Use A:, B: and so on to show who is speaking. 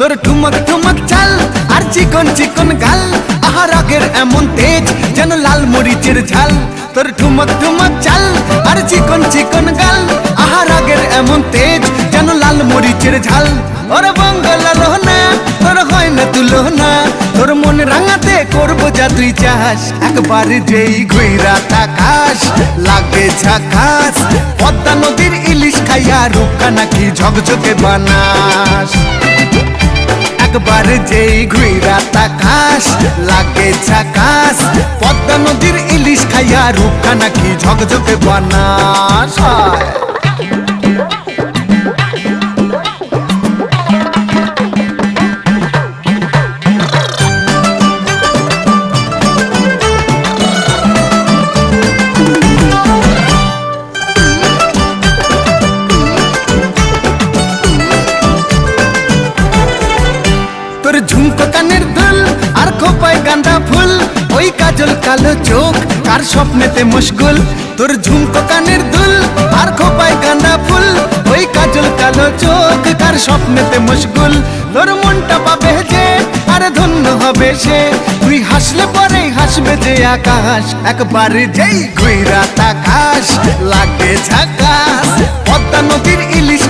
A: তোর ঠুমক ঠুমক চাল আর চিকন চিকন গাল, আহা রাগের এমন তেজ যেন লাল মরিচের ঝাল। তোর ঠুমক ঠুমক চাল আর চিকন চিকন গাল, আহা রাগের এমন তেজ যেন লাল মরিচের ঝাল। ওরে বঙ্গলা লোহনা তোর হয় না তুলনা, তোর মন রাঙাতে করবো যা তুই চাস। একবার যেই ঘুইরা তাকাস লাগে ঝাকাস, পদ্মা নদীর ইলিশ খাইয়া রূপকা নাকি ঝকঝকে বানাস। একবার যেই ঘুইরা তাকাস লাগে ঝাকাস, পদ্মা নদীর ইলিশ খাইয়া রূপকা নাকি ঝকঝকে বানাস। তোর ঝুমকো কানের দুল আর খোপায় গাঁদা ফুল, ওই কাজল কালো চোখ কার স্বপ্নেতে মুশকুল। তোর ঝুমকো কানের দুল আর খোপায় গাঁদা ফুল, ওই কাজল কালো চোখ কার স্বপ্নেতে মুশকুল। তোর মনটা পাবে যে আর ধন্য হবে সে, তুই হাসলে পরেই হাসবে যে আকাশ। একবার যেই ঘুইরা তাকাস লাগে ঝাকাস, পদ্মা নদীর ইলিশ